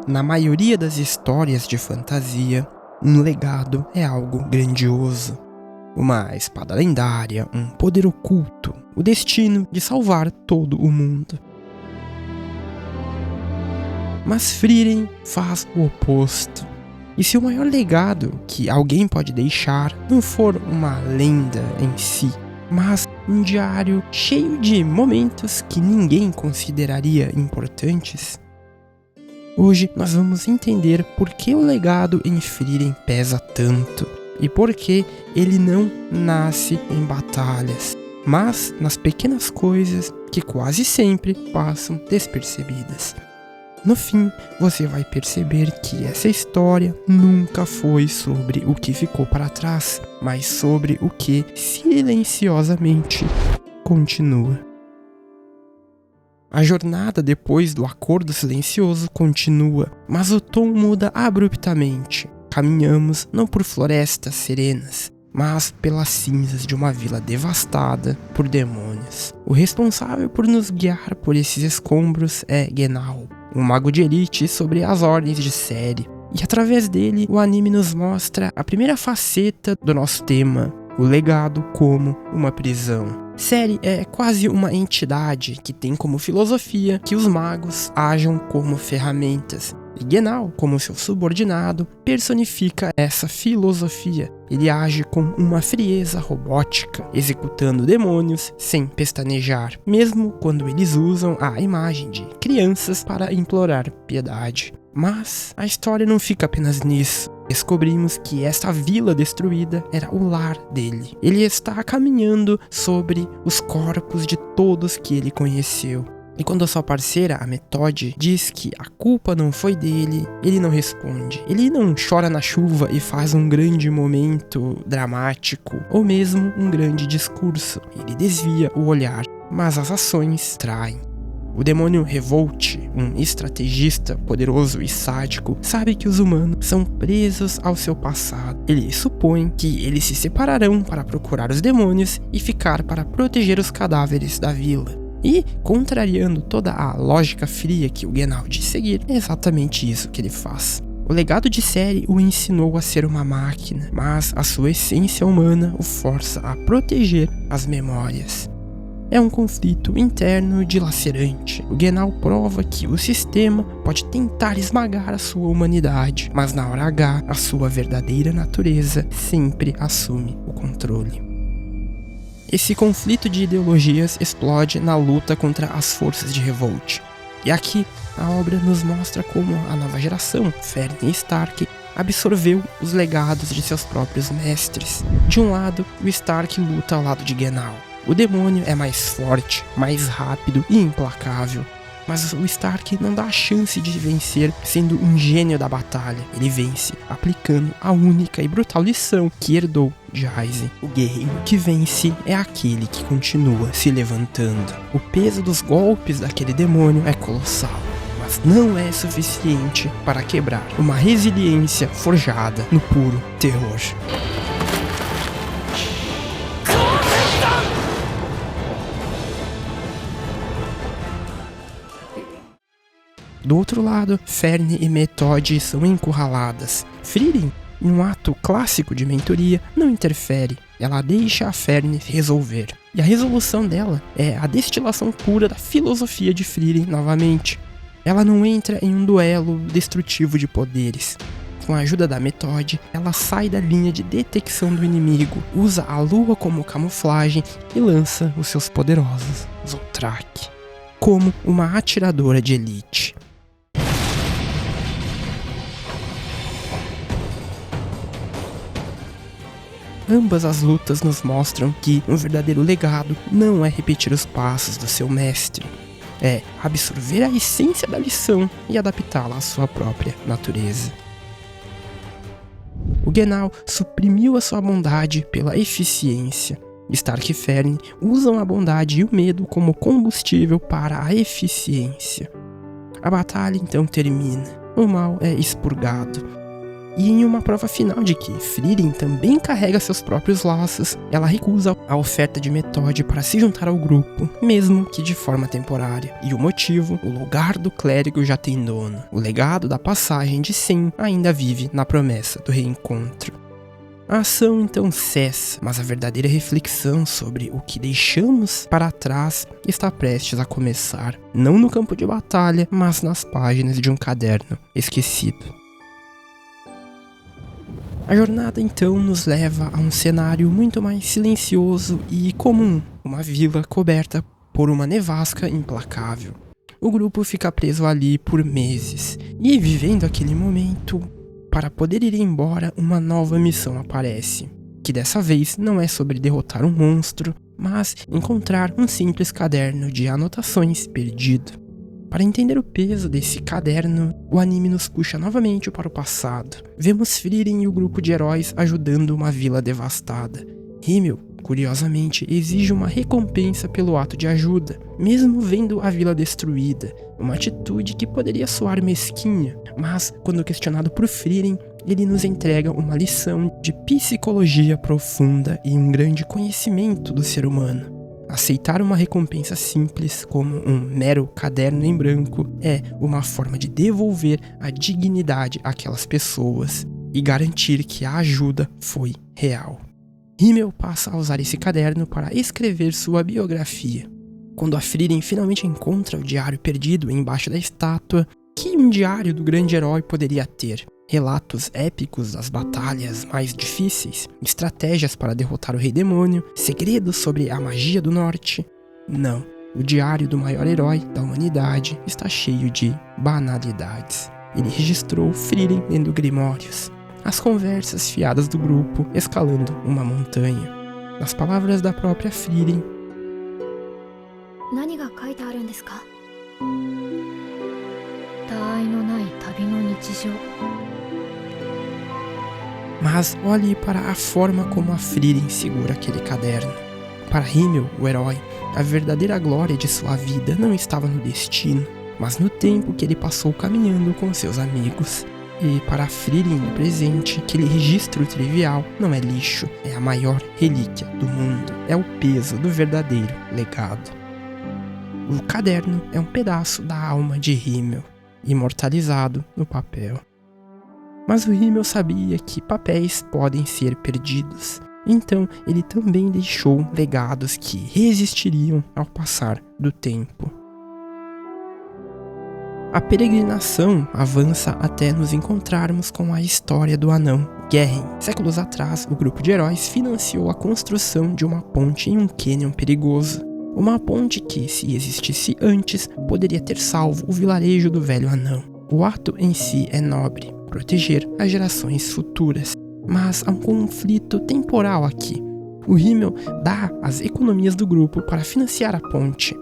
Na maioria das histórias de fantasia, um legado é algo grandioso. Uma espada lendária, um poder oculto, o destino de salvar todo o mundo. Mas Frieren faz o oposto. E se o maior legado que alguém pode deixar não for uma lenda em si, mas um diário cheio de momentos que ninguém consideraria importantes? Hoje nós vamos entender por que o legado em Frieren pesa tanto e por que ele não nasce em batalhas, mas nas pequenas coisas que quase sempre passam despercebidas. No fim, você vai perceber que essa história nunca foi sobre o que ficou para trás, mas sobre o que silenciosamente continua. A jornada depois do acordo silencioso continua, mas o tom muda abruptamente. Caminhamos não por florestas serenas, mas pelas cinzas de uma vila devastada por demônios. O responsável por nos guiar por esses escombros é Genau, um mago de elite sobre as ordens de Ciri. E através dele, o anime nos mostra a primeira faceta do nosso tema, o legado como uma prisão. Ciri é quase uma entidade que tem como filosofia que os magos ajam como ferramentas. E Genau, como seu subordinado, personifica essa filosofia. Ele age com uma frieza robótica, executando demônios sem pestanejar, mesmo quando eles usam a imagem de crianças para implorar piedade. Mas a história não fica apenas nisso. Descobrimos que essa vila destruída era o lar dele. Ele está caminhando sobre os corpos de todos que ele conheceu. E quando a sua parceira, a Methode, diz que a culpa não foi dele, ele não responde. Ele não chora na chuva e faz um grande momento dramático, ou mesmo um grande discurso. Ele desvia o olhar, mas as ações traem. O demônio Revolt, um estrategista poderoso e sádico, sabe que os humanos são presos ao seu passado. Ele supõe que eles se separarão para procurar os demônios e ficar para proteger os cadáveres da vila. E, contrariando toda a lógica fria que o Genau diz seguir, é exatamente isso que ele faz. O legado de Ciri o ensinou a ser uma máquina, mas a sua essência humana o força a proteger as memórias. É um conflito interno dilacerante. O Genau prova que o sistema pode tentar esmagar a sua humanidade, mas na hora H, a sua verdadeira natureza sempre assume o controle. Esse conflito de ideologias explode na luta contra as forças de Revolt. E aqui, a obra nos mostra como a nova geração, Fern e Stark, absorveu os legados de seus próprios mestres. De um lado, o Stark luta ao lado de Genau. O demônio é mais forte, mais rápido e implacável. Mas o Stark não dá a chance de vencer sendo um gênio da batalha. Ele vence aplicando a única e brutal lição que herdou de Aizen. O guerreiro que vence é aquele que continua se levantando. O peso dos golpes daquele demônio é colossal, mas não é suficiente para quebrar uma resiliência forjada no puro terror. Do outro lado, Fern e Methode são encurraladas. Frieren, em um ato clássico de mentoria, não interfere. Ela deixa a Fern resolver. E a resolução dela é a destilação pura da filosofia de Frieren novamente. Ela não entra em um duelo destrutivo de poderes. Com a ajuda da Methode, ela sai da linha de detecção do inimigo, usa a lua como camuflagem e lança os seus poderosos Zoltrak, como uma atiradora de elite. Ambas as lutas nos mostram que um verdadeiro legado não é repetir os passos do seu mestre, é absorver a essência da lição e adaptá-la à sua própria natureza. O Genau suprimiu a sua bondade pela eficiência. Stark e Fern usam a bondade e o medo como combustível para a eficiência. A batalha então termina. O mal é expurgado. E em uma prova final de que Frieren também carrega seus próprios laços, ela recusa a oferta de Methode para se juntar ao grupo, mesmo que de forma temporária. E o motivo? O lugar do clérigo já tem dono. O legado da passagem de Sen ainda vive na promessa do reencontro. A ação então cessa, mas a verdadeira reflexão sobre o que deixamos para trás está prestes a começar, não no campo de batalha, mas nas páginas de um caderno esquecido. A jornada então nos leva a um cenário muito mais silencioso e comum, uma vila coberta por uma nevasca implacável. O grupo fica preso ali por meses, e vivendo aquele momento, para poder ir embora, uma nova missão aparece, que dessa vez não é sobre derrotar um monstro, mas encontrar um simples caderno de anotações perdido. Para entender o peso desse caderno, o anime nos puxa novamente para o passado. Vemos Frieren e o grupo de heróis ajudando uma vila devastada. Himmel, curiosamente, exige uma recompensa pelo ato de ajuda, mesmo vendo a vila destruída, uma atitude que poderia soar mesquinha, mas quando questionado por Frieren, ele nos entrega uma lição de psicologia profunda e um grande conhecimento do ser humano. Aceitar uma recompensa simples, como um mero caderno em branco, é uma forma de devolver a dignidade àquelas pessoas e garantir que a ajuda foi real. Himmel passa a usar esse caderno para escrever sua biografia. Quando a Frieren finalmente encontra o diário perdido embaixo da estátua, que um diário do grande herói poderia ter? Relatos épicos das batalhas mais difíceis, estratégias para derrotar o Rei Demônio, segredos sobre a magia do norte. Não, o diário do maior herói da humanidade está cheio de banalidades. Ele registrou Frieren lendo grimórios, as conversas fiadas do grupo escalando uma montanha. Nas palavras da própria Frieren, mas olhe para a forma como a Frieren segura aquele caderno. Para Himmel, o herói, a verdadeira glória de sua vida não estava no destino, mas no tempo que ele passou caminhando com seus amigos. E para Frieren no presente, aquele registro trivial não é lixo, é a maior relíquia do mundo, é o peso do verdadeiro legado. O caderno é um pedaço da alma de Himmel, imortalizado no papel. Mas o Himmel sabia que papéis podem ser perdidos, então ele também deixou legados que resistiriam ao passar do tempo. A peregrinação avança até nos encontrarmos com a história do anão Geren. Séculos atrás, o grupo de heróis financiou a construção de uma ponte em um cânion perigoso. Uma ponte que, se existisse antes, poderia ter salvo o vilarejo do velho anão. O ato em si é nobre, proteger as gerações futuras. Mas há um conflito temporal aqui. O Himmel dá as economias do grupo para financiar a ponte.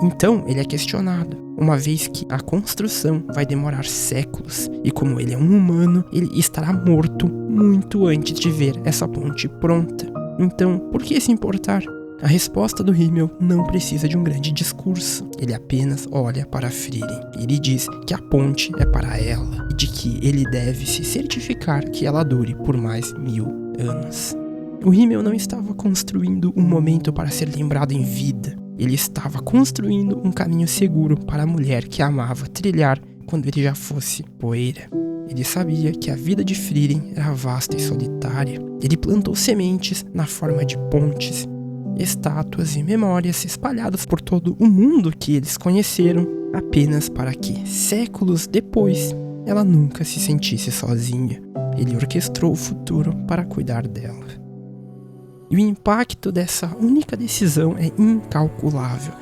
Então ele é questionado, uma vez que a construção vai demorar séculos, e como ele é um humano, ele estará morto muito antes de ver essa ponte pronta. Então, por que se importar? A resposta do Himmel não precisa de um grande discurso, ele apenas olha para Frieren. Ele diz que a ponte é para ela, e de que ele deve se certificar que ela dure por mais 1000 anos. O Himmel não estava construindo um momento para ser lembrado em vida. Ele estava construindo um caminho seguro para a mulher que amava trilhar quando ele já fosse poeira. Ele sabia que a vida de Frieren era vasta e solitária. Ele plantou sementes na forma de pontes, estátuas e memórias espalhadas por todo o mundo que eles conheceram, apenas para que, séculos depois, ela nunca se sentisse sozinha. Ele orquestrou o futuro para cuidar dela. E o impacto dessa única decisão é incalculável.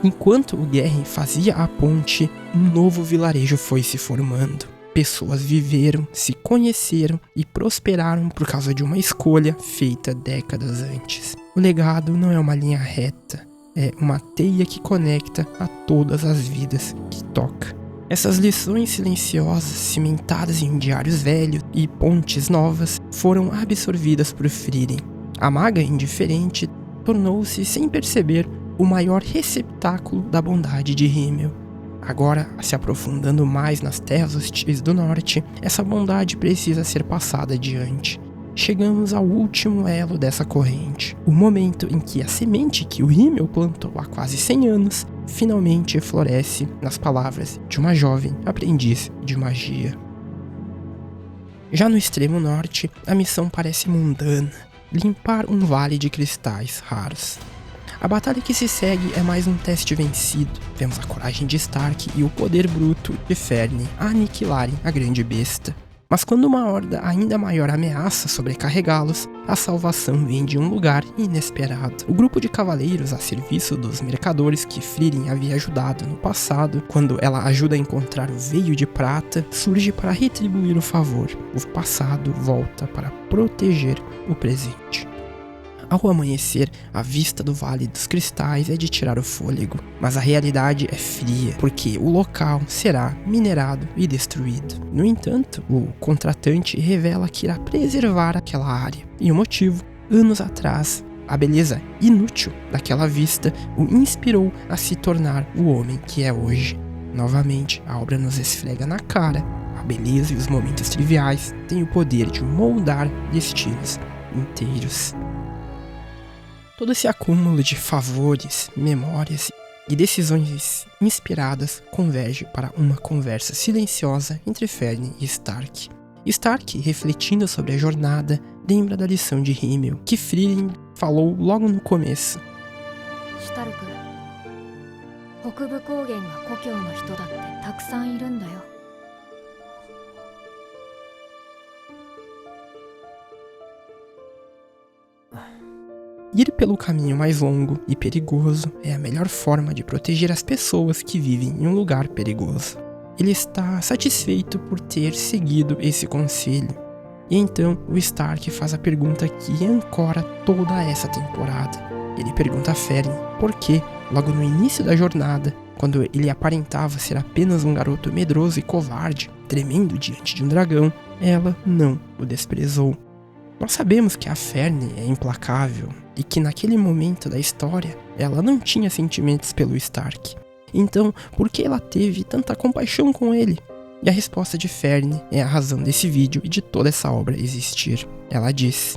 Enquanto o Geren fazia a ponte, um novo vilarejo foi se formando. Pessoas viveram, se conheceram e prosperaram por causa de uma escolha feita décadas antes. O legado não é uma linha reta, é uma teia que conecta a todas as vidas que toca. Essas lições silenciosas, cimentadas em diários velhos e pontes novas, foram absorvidas por Frieren. A maga indiferente tornou-se, sem perceber, o maior receptáculo da bondade de Himmel. Agora, se aprofundando mais nas terras hostis do norte, essa bondade precisa ser passada adiante. Chegamos ao último elo dessa corrente, o momento em que a semente que o Himmel plantou há quase 100 anos finalmente floresce nas palavras de uma jovem aprendiz de magia. Já no extremo norte, a missão parece mundana, limpar um vale de cristais raros. A batalha que se segue é mais um teste vencido. Vemos a coragem de Stark e o poder bruto de Ferny a aniquilarem a grande besta. Mas quando uma horda ainda maior ameaça sobrecarregá-los, a salvação vem de um lugar inesperado. O grupo de cavaleiros a serviço dos mercadores que Frieren havia ajudado no passado, quando ela ajuda a encontrar o veio de prata, surge para retribuir o favor. O passado volta para proteger o presente. Ao amanhecer, a vista do Vale dos Cristais é de tirar o fôlego, mas a realidade é fria, porque o local será minerado e destruído. No entanto, o contratante revela que irá preservar aquela área, e o motivo, anos atrás, a beleza inútil daquela vista o inspirou a se tornar o homem que é hoje. Novamente, a obra nos esfrega na cara. A beleza e os momentos triviais têm o poder de moldar destinos inteiros. Todo esse acúmulo de favores, memórias e decisões inspiradas converge para uma conversa silenciosa entre Ferny e Stark. Stark, refletindo sobre a jornada, lembra da lição de Himmel, que Frieren falou logo no começo. Stark, 北部高原が故郷の人だってたくさんいるんだよ。Ir pelo caminho mais longo e perigoso é a melhor forma de proteger as pessoas que vivem em um lugar perigoso. Ele está satisfeito por ter seguido esse conselho. E então o Stark faz a pergunta que ancora toda essa temporada. Ele pergunta a Ferny por que, logo no início da jornada, quando ele aparentava ser apenas um garoto medroso e covarde, tremendo diante de um dragão, ela não o desprezou. Nós sabemos que a Ferny é implacável e que naquele momento da história ela não tinha sentimentos pelo Stark. Então, por que ela teve tanta compaixão com ele? E a resposta de Ferny é a razão desse vídeo e de toda essa obra existir. Ela diz: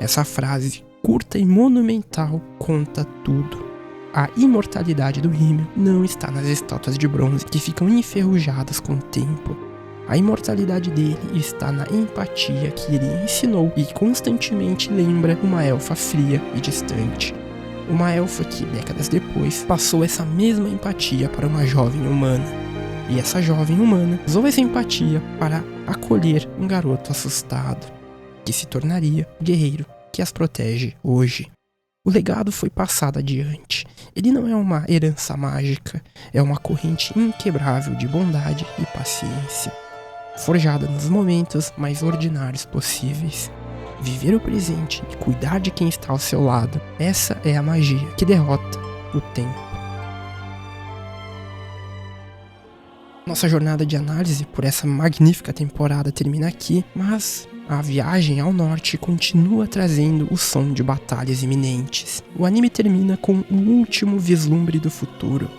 essa frase curta e monumental conta tudo. A imortalidade do Himmel não está nas estátuas de bronze que ficam enferrujadas com o tempo. A imortalidade dele está na empatia que ele ensinou e constantemente lembra uma elfa fria e distante. Uma elfa que, décadas depois, passou essa mesma empatia para uma jovem humana. E essa jovem humana usou essa empatia para acolher um garoto assustado, que se tornaria o guerreiro que as protege hoje. O legado foi passado adiante. Ele não é uma herança mágica, é uma corrente inquebrável de bondade e paciência, forjada nos momentos mais ordinários possíveis. Viver o presente e cuidar de quem está ao seu lado, essa é a magia que derrota o tempo. Nossa jornada de análise por essa magnífica temporada termina aqui, mas a viagem ao norte continua trazendo o som de batalhas iminentes. O anime termina com o último vislumbre do futuro.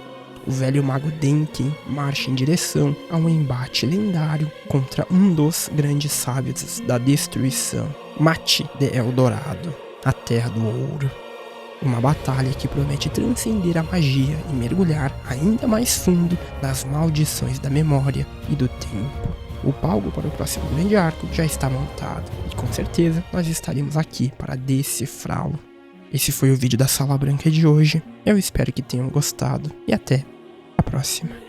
O velho mago Denken marcha em direção a um embate lendário contra um dos grandes sábios da destruição, Mati de Eldorado, a Terra do Ouro. Uma batalha que promete transcender a magia e mergulhar ainda mais fundo nas maldições da memória e do tempo. O palco para o próximo grande arco já está montado e com certeza nós estaremos aqui para decifrá-lo. Esse foi o vídeo da Sala Branca de hoje. Eu espero que tenham gostado e até a próxima.